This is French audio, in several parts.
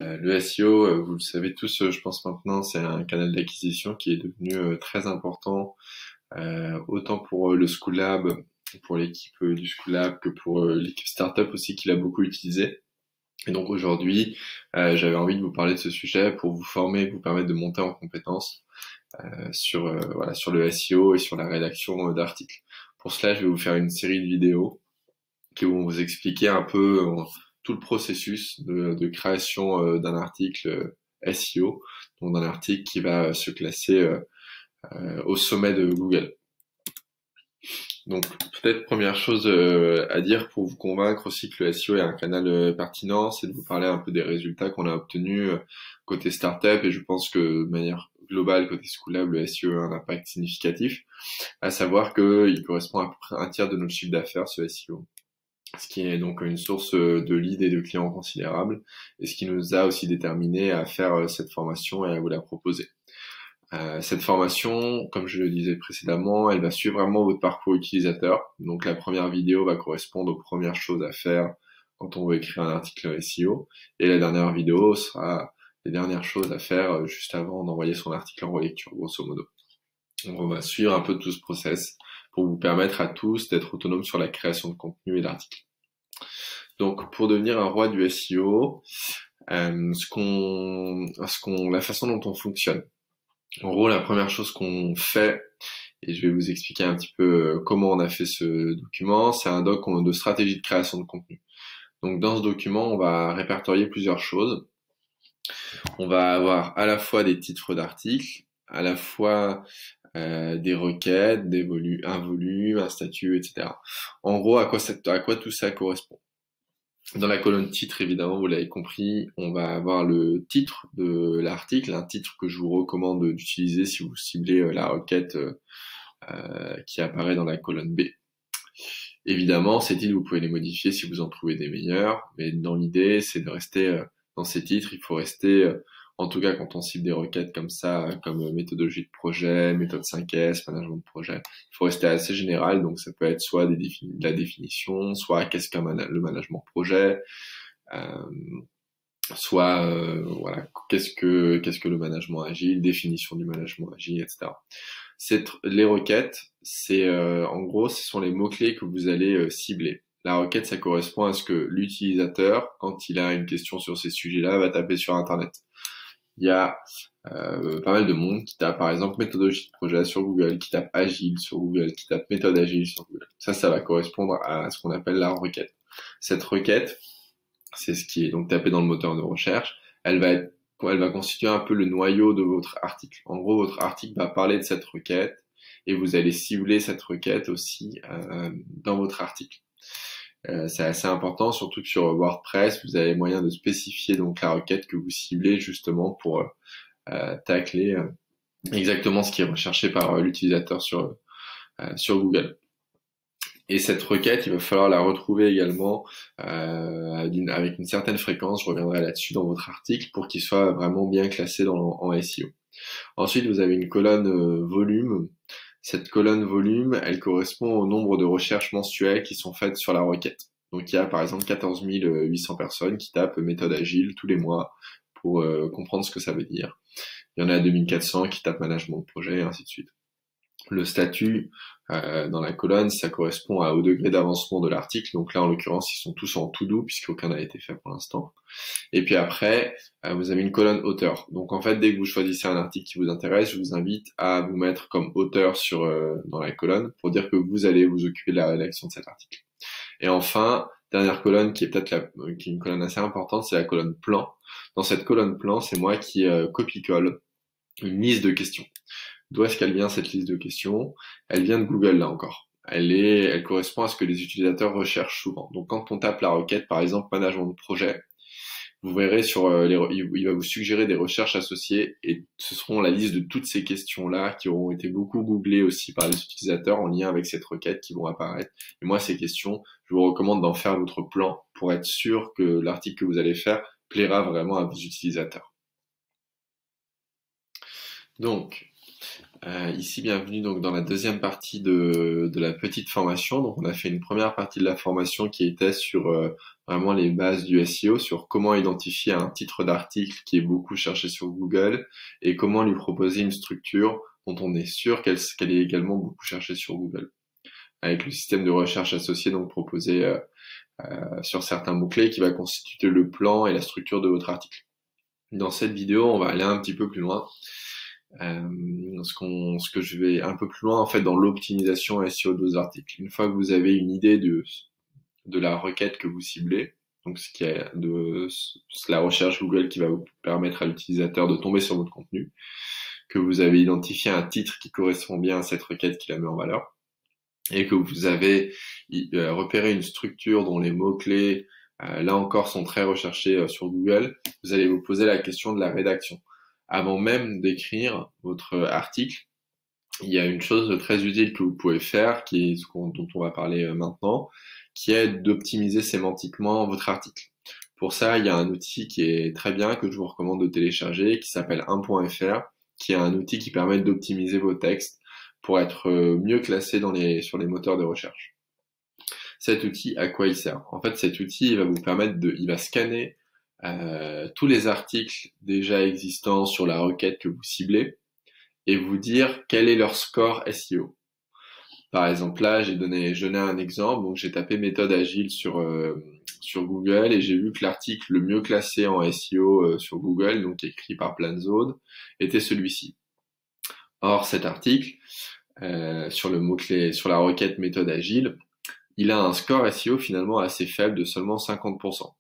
Le SEO, vous le savez tous, je pense maintenant, c'est un canal d'acquisition qui est devenu très important, autant pour le Schoolab, pour l'équipe du Schoolab, que pour l'équipe startup aussi qui l'a beaucoup utilisé. Et donc aujourd'hui, j'avais envie de vous parler de ce sujet pour vous former, vous permettre de monter en compétences sur le SEO et sur la rédaction d'articles. Pour cela, je vais vous faire une série de vidéos qui vont vous expliquer un peu tout le processus de création d'un article SEO, donc d'un article qui va se classer au sommet de Google. Donc peut-être première chose à dire pour vous convaincre aussi que le SEO est un canal pertinent, c'est de vous parler un peu des résultats qu'on a obtenus côté startup, et je pense que de manière globale côté Schoolab, le SEO a un impact significatif, à savoir qu'il correspond à peu près un tiers de notre chiffre d'affaires, ce SEO, ce qui est donc une source de leads et de clients considérable, et ce qui nous a aussi déterminé à faire cette formation et à vous la proposer. Cette formation, comme je le disais précédemment, elle va suivre vraiment votre parcours utilisateur. Donc la première vidéo va correspondre aux premières choses à faire quand on veut écrire un article SEO, et la dernière vidéo sera les dernières choses à faire juste avant d'envoyer son article en relecture, grosso modo. Donc on va suivre un peu tout ce process pour vous permettre à tous d'être autonomes sur la création de contenu et d'articles. Donc pour devenir un roi du SEO, la façon dont on fonctionne. En gros, la première chose qu'on fait, et je vais vous expliquer un petit peu comment on a fait ce document, c'est un doc de stratégie de création de contenu. Donc dans ce document, on va répertorier plusieurs choses. On va avoir à la fois des titres d'articles, à la fois des requêtes, un volume, un statut, etc. En gros, à quoi tout ça correspond? Dans la colonne titre, évidemment, vous l'avez compris, on va avoir le titre de l'article, un titre que je vous recommande d'utiliser si vous ciblez la requête qui apparaît dans la colonne B. Évidemment, ces titres, vous pouvez les modifier si vous en trouvez des meilleurs, mais dans l'idée, c'est de rester dans ces titres. Il faut rester, en tout cas quand on cible des requêtes comme ça, comme méthodologie de projet, méthode 5S, management de projet, il faut rester assez général. Donc ça peut être soit de la définition, soit qu'est-ce qu'un le management de projet, euh, soit voilà, qu'est-ce que le management agile, définition du management agile, etc. Les requêtes, c'est en gros, ce sont les mots-clés que vous allez cibler. La requête, ça correspond à ce que l'utilisateur, quand il a une question sur ces sujets-là, va taper sur Internet. Il y a pas mal de monde qui tape par exemple méthodologie de projet sur Google, qui tape agile sur Google, qui tape méthode agile sur Google. Ça va correspondre à ce qu'on appelle la requête. Cette requête, c'est ce qui est donc tapé dans le moteur de recherche. Elle va constituer un peu le noyau de votre article. En gros, votre article va parler de cette requête et vous allez cibler cette requête aussi dans votre article. C'est assez important, surtout que sur WordPress, vous avez moyen de spécifier donc la requête que vous ciblez justement pour tacler exactement ce qui est recherché par l'utilisateur sur Google. Et cette requête, il va falloir la retrouver également avec une certaine fréquence. Je reviendrai là-dessus dans votre article pour qu'il soit vraiment bien classé en SEO. Ensuite, vous avez une colonne volume. Cette colonne volume, elle correspond au nombre de recherches mensuelles qui sont faites sur la requête. Donc il y a par exemple 14 800 personnes qui tapent méthode agile tous les mois pour comprendre ce que ça veut dire. Il y en a 2400 qui tapent management de projet et ainsi de suite. Le statut dans la colonne, ça correspond au degré d'avancement de l'article. Donc là, en l'occurrence, ils sont tous en to do puisqu'aucun n'a été fait pour l'instant. Et puis après, vous avez une colonne auteur. Donc en fait, dès que vous choisissez un article qui vous intéresse, je vous invite à vous mettre comme auteur dans la colonne pour dire que vous allez vous occuper de la rédaction de cet article. Et enfin, dernière colonne qui est qui est une colonne assez importante, c'est la colonne plan. Dans cette colonne plan, c'est moi qui copie-colle une liste de questions. D'où est-ce qu'elle vient cette liste de questions? Elle vient de Google là encore. Elle correspond à ce que les utilisateurs recherchent souvent. Donc quand on tape la requête, par exemple management de projet, vous verrez il va vous suggérer des recherches associées et ce seront la liste de toutes ces questions-là qui auront été beaucoup googlées aussi par les utilisateurs en lien avec cette requête qui vont apparaître. Et moi, ces questions, je vous recommande d'en faire votre plan pour être sûr que l'article que vous allez faire plaira vraiment à vos utilisateurs. Donc, Ici, bienvenue donc dans la deuxième partie de la petite formation. Donc, on a fait une première partie de la formation qui était sur vraiment les bases du SEO, sur comment identifier un titre d'article qui est beaucoup cherché sur Google et comment lui proposer une structure dont on est sûr qu'elle est également beaucoup cherchée sur Google, avec le système de recherche associé donc proposé sur certains mots-clés qui va constituer le plan et la structure de votre article. Dans cette vidéo, on va aller un petit peu plus loin. Ce que je vais un peu plus loin en fait dans l'optimisation SEO de vos articles. Une fois que vous avez une idée de la requête que vous ciblez, donc ce qui est de la recherche Google qui va vous permettre à l'utilisateur de tomber sur votre contenu, que vous avez identifié un titre qui correspond bien à cette requête qui la met en valeur, et que vous avez repéré une structure dont les mots-clés, là encore, sont très recherchés sur Google, vous allez vous poser la question de la rédaction. Avant même d'écrire votre article, il y a une chose très utile que vous pouvez faire, qui est dont on va parler maintenant, qui est d'optimiser sémantiquement votre article. Pour ça, il y a un outil qui est très bien, que je vous recommande de télécharger, qui s'appelle 1.fr, qui est un outil qui permet d'optimiser vos textes pour être mieux classé sur les moteurs de recherche. Cet outil, à quoi il sert? En fait, cet outil, il va vous permettre il va scanner tous les articles déjà existants sur la requête que vous ciblez et vous dire quel est leur score SEO. Par exemple, là, j'ai donné un exemple, donc j'ai tapé méthode agile sur Google et j'ai vu que l'article le mieux classé en SEO sur Google, donc écrit par Planzone, était celui-ci. Or, cet article, sur le mot-clé, sur la requête méthode agile, il a un score SEO finalement assez faible de seulement 50%.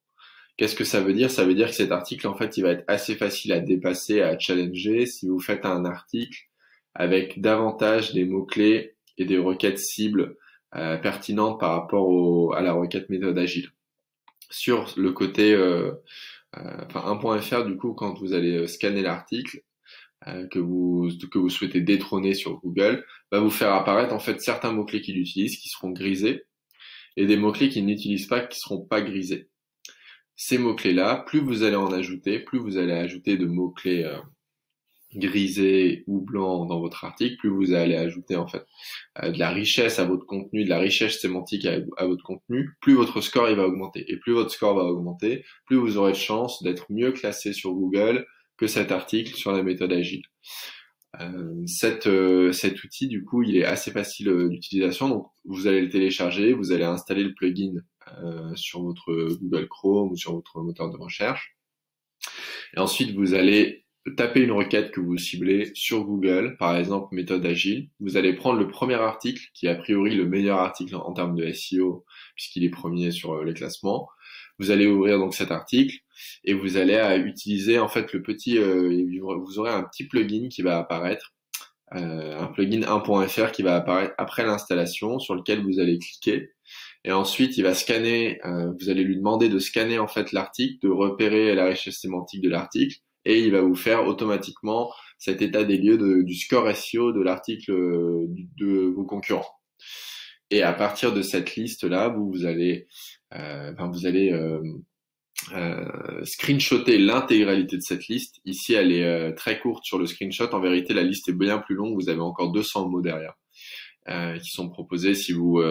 Qu'est-ce que ça veut dire? Ça veut dire que cet article, en fait, il va être assez facile à dépasser, à challenger si vous faites un article avec davantage des mots-clés et des requêtes cibles pertinentes par rapport à la requête méthode agile. Sur le côté 1.fr, du coup, quand vous allez scanner l'article que vous souhaitez détrôner sur Google, va vous faire apparaître en fait certains mots-clés qu'il utilise qui seront grisés et des mots-clés qu'il n'utilise pas qui seront pas grisés. Ces mots-clés-là, plus vous allez en ajouter, plus vous allez ajouter de mots-clés grisés ou blancs dans votre article, plus vous allez ajouter en fait de la richesse à votre contenu, de la richesse sémantique à votre contenu, plus votre score il va augmenter. Et plus votre score va augmenter, plus vous aurez de chance d'être mieux classé sur Google que cet article sur la méthode agile. Cet outil, du coup, il est assez facile d'utilisation. Donc, vous allez le télécharger, vous allez installer le plugin sur votre Google Chrome ou sur votre moteur de recherche. Et ensuite, vous allez taper une requête que vous ciblez sur Google, par exemple méthode agile. Vous allez prendre le premier article, qui est a priori le meilleur article en termes de SEO, puisqu'il est premier sur les classements. Vous allez ouvrir donc cet article et vous allez utiliser en fait le petit, vous aurez un petit plugin qui va apparaître, un plugin 1.fr qui va apparaître après l'installation, sur lequel vous allez cliquer. Et ensuite, il va scanner, vous allez lui demander de scanner en fait l'article, de repérer la richesse sémantique de l'article, et il va vous faire automatiquement cet état des lieux du score SEO de l'article de vos concurrents. Et à partir de cette liste-là, vous allez screenshotter l'intégralité de cette liste. Ici, elle est très courte sur le screenshot. En vérité, la liste est bien plus longue. Vous avez encore 200 mots derrière qui sont proposés si vous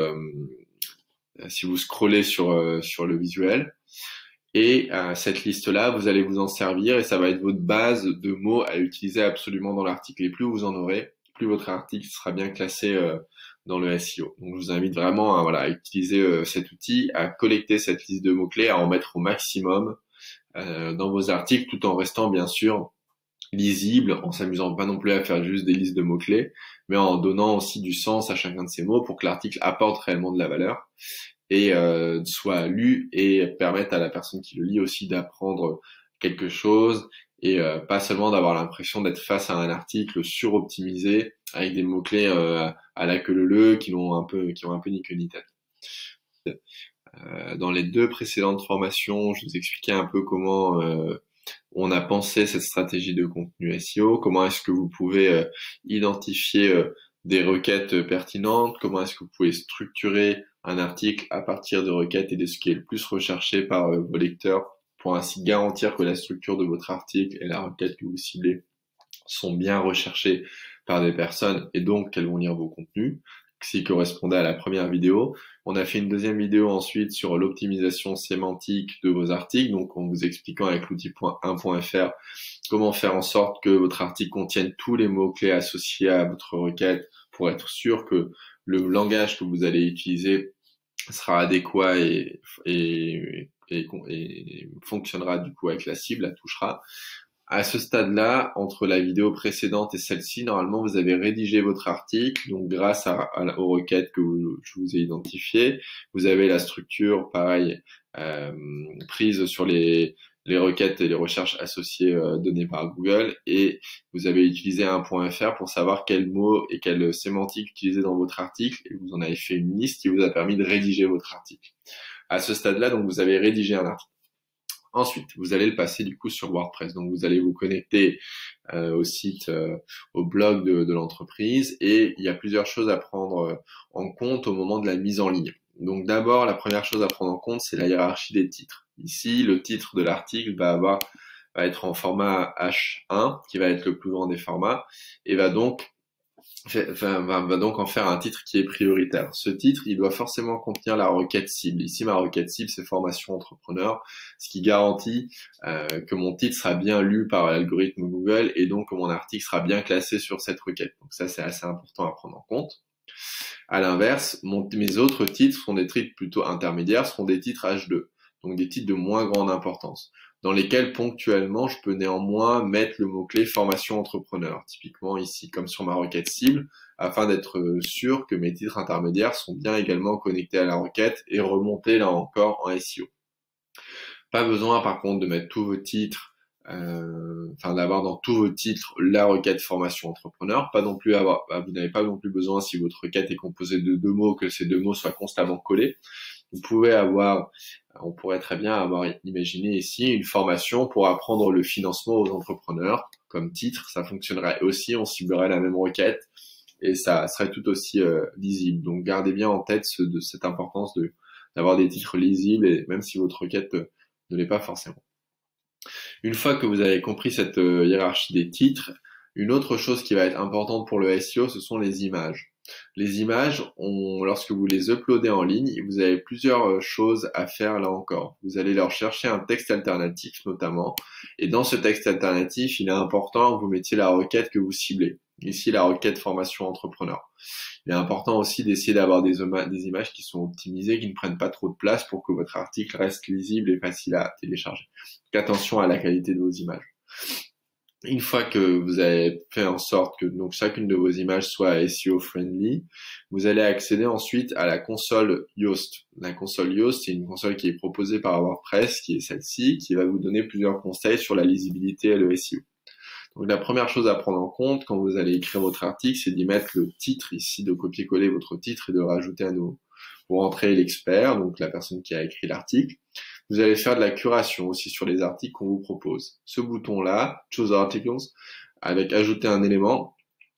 scrollez sur le visuel. Et cette liste-là, vous allez vous en servir et ça va être votre base de mots à utiliser absolument dans l'article. Et plus vous en aurez, plus votre article sera bien classé dans le SEO. Donc, je vous invite vraiment à utiliser cet outil, à collecter cette liste de mots-clés, à en mettre au maximum dans vos articles, tout en restant bien sûr lisible, en s'amusant pas non plus à faire juste des listes de mots-clés, mais en donnant aussi du sens à chacun de ces mots pour que l'article apporte réellement de la valeur et soit lu et permette à la personne qui le lit aussi d'apprendre quelque chose et pas seulement d'avoir l'impression d'être face à un article suroptimisé avec des mots-clés à la queue leu qui ont un peu ni queue ni tête. Dans les deux précédentes formations, je vous expliquais un peu comment on a pensé cette stratégie de contenu SEO, comment est-ce que vous pouvez identifier des requêtes pertinentes, comment est-ce que vous pouvez structurer un article à partir de requêtes et de ce qui est le plus recherché par vos lecteurs pour ainsi garantir que la structure de votre article et la requête que vous ciblez sont bien recherchées par des personnes et donc qu'elles vont lire vos contenus, ce qui correspondait à la première vidéo. On a fait une deuxième vidéo ensuite sur l'optimisation sémantique de vos articles, donc en vous expliquant avec l'outil .1.fr comment faire en sorte que votre article contienne tous les mots-clés associés à votre requête pour être sûr que le langage que vous allez utiliser sera adéquat et fonctionnera du coup avec la cible, la touchera. À ce stade-là, entre la vidéo précédente et celle-ci, normalement, vous avez rédigé votre article. Donc, grâce aux requêtes que je vous ai identifiées, vous avez la structure, pareil, prise sur les requêtes et les recherches associées données par Google. Et vous avez utilisé un .fr pour savoir quels mots et quelles sémantiques utiliser dans votre article. Et vous en avez fait une liste qui vous a permis de rédiger votre article. À ce stade-là, donc, vous avez rédigé un article. Ensuite, vous allez le passer du coup sur WordPress. Donc, vous allez vous connecter au site, au blog de l'entreprise, et il y a plusieurs choses à prendre en compte au moment de la mise en ligne. Donc, d'abord, la première chose à prendre en compte, c'est la hiérarchie des titres. Ici, le titre de l'article va être en format H1, qui va être le plus grand des formats, et va donc en faire un titre qui est prioritaire. Ce titre, il doit forcément contenir la requête cible. Ici, ma requête cible, c'est formation entrepreneur, ce qui garantit que mon titre sera bien lu par l'algorithme Google et donc que mon article sera bien classé sur cette requête. Donc ça, c'est assez important à prendre en compte. À l'inverse, mes autres titres sont des titres plutôt intermédiaires, seront des titres H2, donc des titres de moins grande importance, dans lesquels ponctuellement je peux néanmoins mettre le mot-clé formation entrepreneur, typiquement ici comme sur ma requête cible, afin d'être sûr que mes titres intermédiaires sont bien également connectés à la requête et remontés là encore en SEO. Pas besoin par contre de mettre tous vos titres, d'avoir dans tous vos titres la requête formation entrepreneur, vous n'avez pas non plus besoin, si votre requête est composée de 2 mots, que ces 2 mots soient constamment collés. On pourrait très bien avoir imaginé ici une formation pour apprendre le financement aux entrepreneurs comme titre. Ça fonctionnerait aussi, on ciblerait la même requête et ça serait tout aussi lisible. Donc gardez bien en tête cette importance d'avoir des titres lisibles, et même si votre requête ne l'est pas forcément. Une fois que vous avez compris cette hiérarchie des titres, une autre chose qui va être importante pour le SEO, ce sont les images. Les images, lorsque vous les uploadez en ligne, vous avez plusieurs choses à faire là encore. Vous allez leur chercher un texte alternatif notamment, et dans ce texte alternatif, il est important que vous mettiez la requête que vous ciblez. Ici, la requête formation entrepreneur. Il est important aussi d'essayer d'avoir des images qui sont optimisées, qui ne prennent pas trop de place pour que votre article reste lisible et facile à télécharger. Donc, attention à la qualité de vos images. Une fois que vous avez fait en sorte que donc chacune de vos images soit SEO friendly, vous allez accéder ensuite à la console Yoast. La console Yoast, c'est une console qui est proposée par WordPress, qui est celle-ci, qui va vous donner plusieurs conseils sur la lisibilité et le SEO. Donc la première chose à prendre en compte quand vous allez écrire votre article, c'est d'y mettre le titre ici, de copier-coller votre titre et de rajouter à nouveau. Vous rentrez l'expert, donc la personne qui a écrit l'article. Vous allez faire de la curation aussi sur les articles qu'on vous propose. Ce bouton-là, Choose Articles, avec ajouter un élément,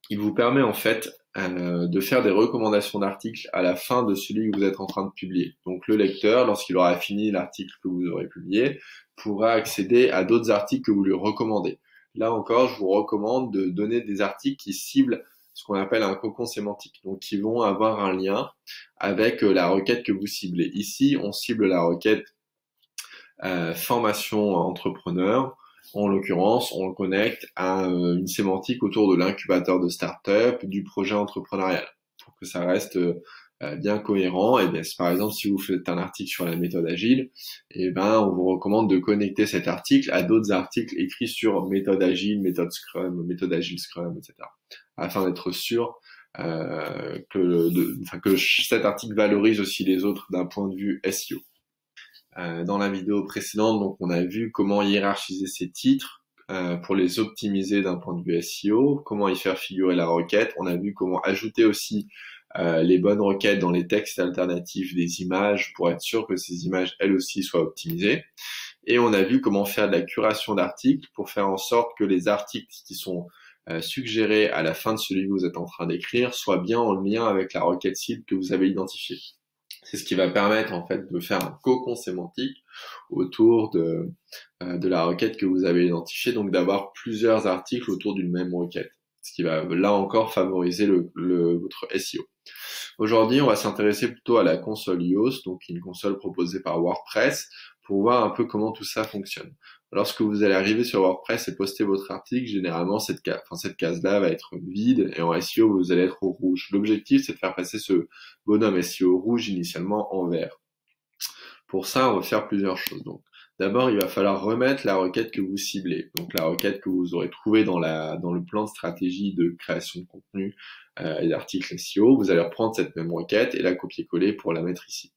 il vous permet en fait de faire des recommandations d'articles à la fin de celui que vous êtes en train de publier. Donc le lecteur, lorsqu'il aura fini l'article que vous aurez publié, pourra accéder à d'autres articles que vous lui recommandez. Là encore, je vous recommande de donner des articles qui ciblent ce qu'on appelle un cocon sémantique, donc qui vont avoir un lien avec la requête que vous ciblez. Ici, on cible la requête formation entrepreneur. En l'occurrence, on le connecte à une sémantique autour de l'incubateur de start-up, du projet entrepreneurial, pour que ça reste bien cohérent. Et bien, par exemple, si vous faites un article sur la méthode agile, on vous recommande de connecter cet article à d'autres articles écrits sur méthode agile, méthode Scrum, méthode agile Scrum, etc. afin d'être sûr que cet article valorise aussi les autres d'un point de vue SEO. Dans la vidéo précédente, donc on a vu comment hiérarchiser ces titres pour les optimiser d'un point de vue SEO, comment y faire figurer la requête. On a vu comment ajouter aussi les bonnes requêtes dans les textes alternatifs des images pour être sûr que ces images, elles aussi, soient optimisées. Et on a vu comment faire de la curation d'articles pour faire en sorte que les articles qui sont suggérés à la fin de celui que vous êtes en train d'écrire soient bien en lien avec la requête cible que vous avez identifiée. C'est ce qui va permettre en fait de faire un cocon sémantique autour de la requête que vous avez identifiée, donc d'avoir plusieurs articles autour d'une même requête. ce qui va là encore favoriser votre SEO. Aujourd'hui, on va s'intéresser plutôt à la console Yoast, donc une console proposée par WordPress, pour voir un peu comment tout ça fonctionne. Lorsque vous allez arriver sur WordPress et poster votre article, généralement cette case-là va être vide et en SEO vous allez être au rouge. L'objectif c'est de faire passer ce bonhomme SEO rouge initialement en vert. Pour ça, on va faire plusieurs choses. Donc, d'abord, il va falloir remettre la requête que vous ciblez. Donc, la requête que vous aurez trouvée dans le plan de stratégie de création de contenu et d'articles SEO. Vous allez reprendre cette même requête et la copier-coller pour la mettre ici.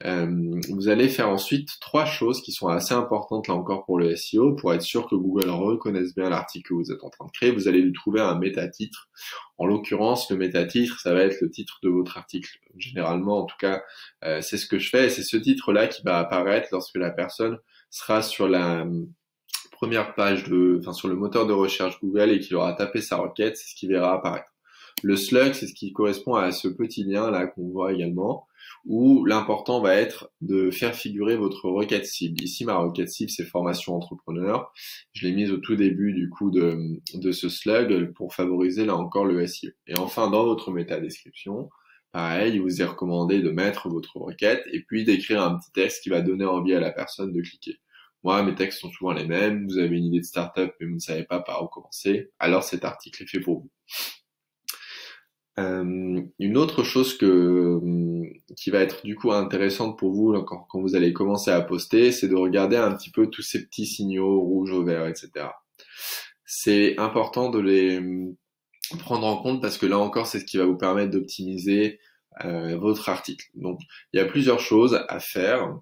Vous allez faire ensuite 3 choses qui sont assez importantes là encore pour le SEO, pour être sûr que Google reconnaisse bien l'article que vous êtes en train de créer. Vous allez lui trouver un métatitre. En l'occurrence, le métatitre, ça va être le titre de votre article. Généralement, en tout cas, c'est ce que je fais et c'est ce titre-là qui va apparaître lorsque la personne sera sur la première page sur le moteur de recherche Google et qu'il aura tapé sa requête, c'est ce qui verra apparaître. Le slug, c'est ce qui correspond à ce petit lien là qu'on voit également, où l'important va être de faire figurer votre requête cible. Ici, ma requête cible, c'est formation entrepreneur. Je l'ai mise au tout début du coup de ce slug pour favoriser là encore le SEO. Et enfin, dans votre métadescription, pareil, il vous est recommandé de mettre votre requête et puis d'écrire un petit texte qui va donner envie à la personne de cliquer. Moi, mes textes sont souvent les mêmes. Vous avez une idée de startup mais vous ne savez pas par où commencer, alors cet article est fait pour vous. Une autre chose qui va être du coup intéressante pour vous quand vous allez commencer à poster, c'est de regarder un petit peu tous ces petits signaux rouge au vert, etc. C'est important de les prendre en compte parce que là encore, c'est ce qui va vous permettre d'optimiser votre article. Donc, il y a plusieurs choses à faire.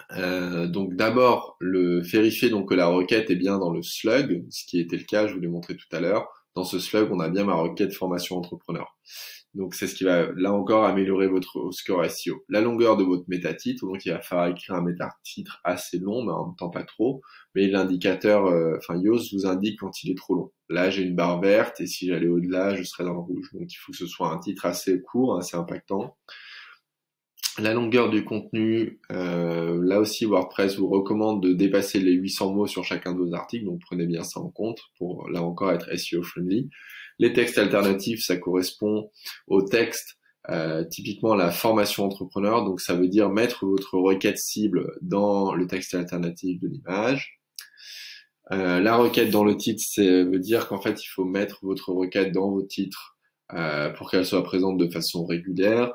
Donc d'abord, vérifier donc que la requête est bien dans le slug, ce qui était le cas, je vous l'ai montré tout à l'heure. Dans ce slug, on a bien ma requête formation entrepreneur. Donc c'est ce qui va là encore améliorer votre score SEO. La longueur de votre métatitre, donc il va falloir écrire un métatitre assez long, mais en même temps pas trop. Mais l'indicateur, Yoast vous indique quand il est trop long. Là j'ai une barre verte et si j'allais au-delà, je serais dans le rouge. Donc il faut que ce soit un titre assez court, assez impactant. La longueur du contenu, là aussi WordPress vous recommande de dépasser les 800 mots sur chacun de vos articles, donc prenez bien ça en compte pour là encore être SEO friendly. Les textes alternatifs, ça correspond au texte, typiquement la formation entrepreneur, donc ça veut dire mettre votre requête cible dans le texte alternatif de l'image. La requête dans le titre, ça veut dire qu'en fait il faut mettre votre requête dans vos titres pour qu'elle soit présente de façon régulière.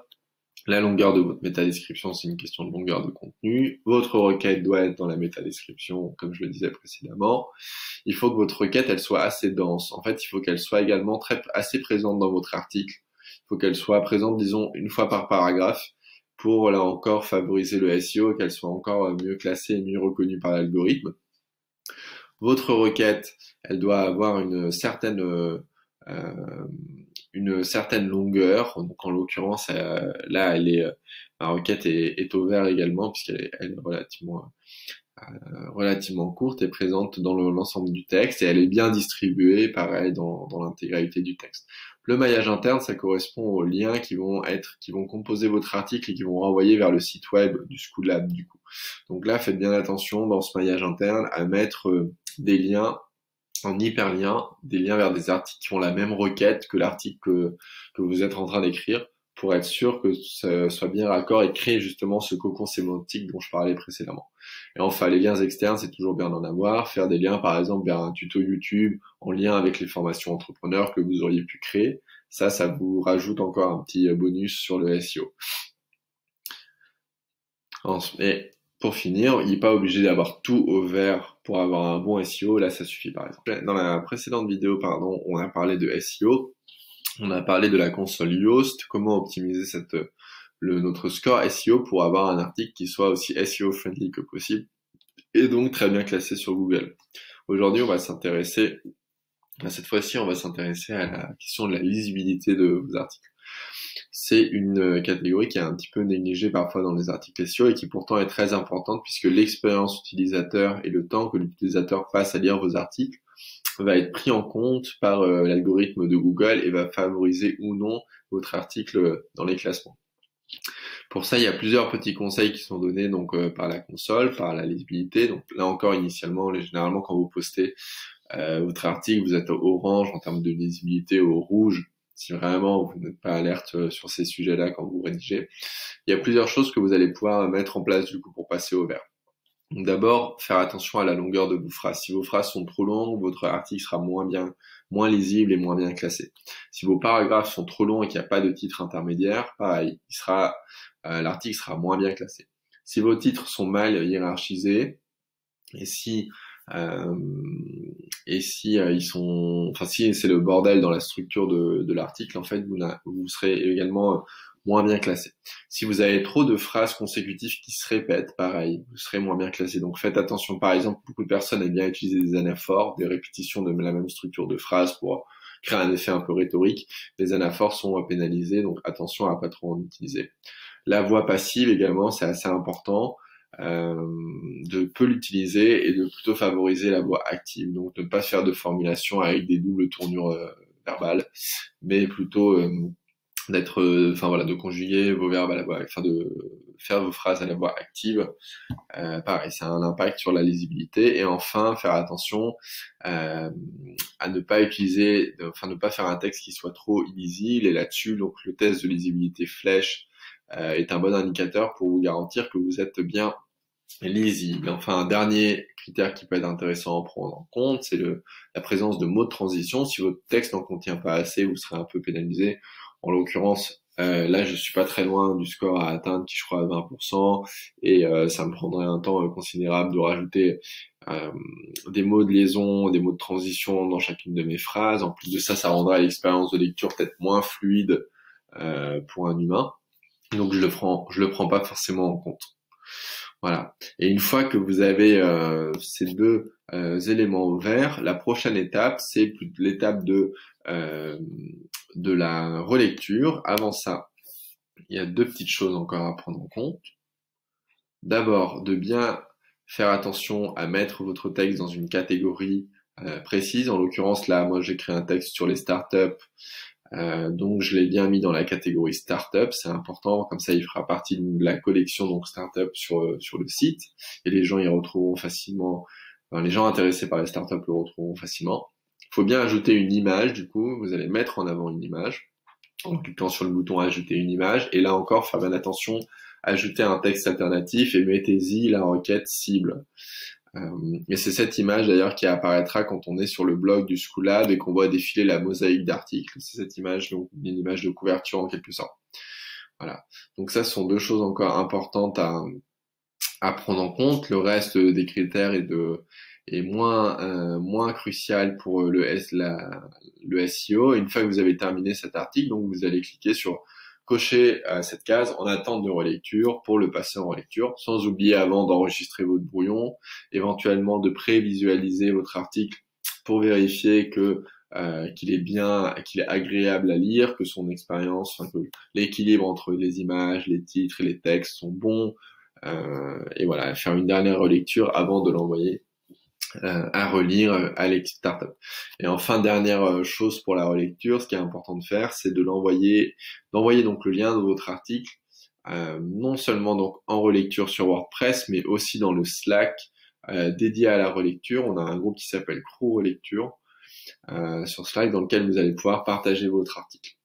La longueur de votre métadescription, c'est une question de longueur de contenu. Votre requête doit être dans la métadescription, comme je le disais précédemment. Il faut que votre requête, elle soit assez dense. En fait, il faut qu'elle soit également assez présente dans votre article. Il faut qu'elle soit présente, disons, une fois par paragraphe pour, là encore, favoriser le SEO et qu'elle soit encore mieux classée et mieux reconnue par l'algorithme. Votre requête, elle doit avoir une certaine longueur. Donc en l'occurrence, là, ma requête est au vert également puisqu'elle est relativement courte et présente dans l'ensemble du texte et elle est bien distribuée, pareil, dans l'intégralité du texte. Le maillage interne, ça correspond aux liens qui vont composer votre article et qui vont renvoyer vers le site web du Schoolab du coup. Donc là, faites bien attention dans ce maillage interne à mettre des liens en hyperlien, des liens vers des articles qui ont la même requête que l'article que vous êtes en train d'écrire pour être sûr que ça soit bien raccord et créer justement ce cocon sémantique dont je parlais précédemment. Et enfin, les liens externes, c'est toujours bien d'en avoir. Faire des liens, par exemple, vers un tuto YouTube en lien avec les formations entrepreneurs que vous auriez pu créer. Ça vous rajoute encore un petit bonus sur le SEO. Et pour finir, il n'est pas obligé d'avoir tout au vert pour avoir un bon SEO. Là, ça suffit par exemple. Dans la précédente vidéo, on a parlé de SEO. On a parlé de la console Yoast, comment optimiser notre score SEO pour avoir un article qui soit aussi SEO friendly que possible et donc très bien classé sur Google. Aujourd'hui, cette fois-ci, on va s'intéresser à la question de la lisibilité de vos articles. C'est une catégorie qui est un petit peu négligée parfois dans les articles SEO et qui pourtant est très importante puisque l'expérience utilisateur et le temps que l'utilisateur passe à lire vos articles va être pris en compte par l'algorithme de Google et va favoriser ou non votre article dans les classements. Pour ça, il y a plusieurs petits conseils qui sont donnés donc par la console, par la lisibilité. Donc là encore, initialement, généralement quand vous postez, votre article, vous êtes au orange en termes de lisibilité, au rouge si vraiment vous n'êtes pas alerte sur ces sujets-là quand vous rédigez. Il y a plusieurs choses que vous allez pouvoir mettre en place du coup pour passer au vert. Donc d'abord, faire attention à la longueur de vos phrases. Si vos phrases sont trop longues, votre article sera moins lisible et moins bien classé. Si vos paragraphes sont trop longs et qu'il n'y a pas de titre intermédiaire, pareil, l'article sera moins bien classé. Si vos titres sont mal hiérarchisés, et si si c'est le bordel dans la structure de l'article, en fait, vous serez également moins bien classé. Si vous avez trop de phrases consécutives qui se répètent, pareil, vous serez moins bien classé. Donc faites attention. Par exemple, beaucoup de personnes aiment bien utiliser des anaphores, des répétitions de la même structure de phrase pour créer un effet un peu rhétorique. Les anaphores sont pénalisés, donc attention à pas trop en utiliser. La voix passive également, c'est assez important. De peu l'utiliser et de plutôt favoriser la voix active. Donc de ne pas faire de formulation avec des doubles tournures verbales, mais plutôt de conjuguer vos verbes à la voix, de faire vos phrases à la voix active. Pareil, ça a un impact sur la lisibilité. Et enfin, faire attention à ne pas ne pas faire un texte qui soit trop illisible. Et là-dessus, donc le test de lisibilité flèche est un bon indicateur pour vous garantir que vous êtes bien lisible. Enfin, un dernier critère qui peut être intéressant à prendre en compte, c'est la présence de mots de transition. Si votre texte n'en contient pas assez, vous serez un peu pénalisé. En l'occurrence, là, je suis pas très loin du score à atteindre, qui je crois à 20%, et ça me prendrait un temps considérable de rajouter des mots de liaison, des mots de transition dans chacune de mes phrases. En plus de ça, ça rendra l'expérience de lecture peut-être moins fluide pour un humain. Donc je le prends pas forcément en compte. Voilà. Et une fois que vous avez ces deux éléments verts, la prochaine étape, c'est l'étape de la relecture. Avant ça, il y a deux petites choses encore à prendre en compte. D'abord, de bien faire attention à mettre votre texte dans une catégorie précise. En l'occurrence, là, moi, j'ai créé un texte sur les startups. Donc je l'ai bien mis dans la catégorie startup, c'est important, comme ça il fera partie de la collection donc startup sur le site et les gens y retrouveront facilement, les gens intéressés par les startups le retrouveront facilement. Il faut bien ajouter une image, du coup vous allez mettre en avant une image en cliquant sur le bouton ajouter une image et là encore faire bien attention, ajouter un texte alternatif et mettez-y la requête cible. Et c'est cette image d'ailleurs qui apparaîtra quand on est sur le blog du Schoolab et qu'on voit défiler la mosaïque d'articles. C'est cette image, donc une image de couverture en quelque sorte. Voilà. Donc ça, ce sont deux choses encore importantes à prendre en compte. Le reste des critères est moins crucial pour le SEO. Une fois que vous avez terminé cet article, donc vous allez cliquer sur cocher cette case en attente de relecture pour le passer en relecture, sans oublier avant d'enregistrer votre brouillon, éventuellement de prévisualiser votre article pour vérifier qu'il est agréable à lire, que son expérience, que l'équilibre entre les images, les titres et les textes sont bons, et voilà, faire une dernière relecture avant de l'envoyer à relire à l'équipe startup. Et enfin, dernière chose pour la relecture, ce qui est important de faire, c'est d'envoyer donc le lien de votre article, non seulement donc en relecture sur WordPress, mais aussi dans le Slack dédié à la relecture. On a un groupe qui s'appelle Crew Relecture sur Slack dans lequel vous allez pouvoir partager votre article.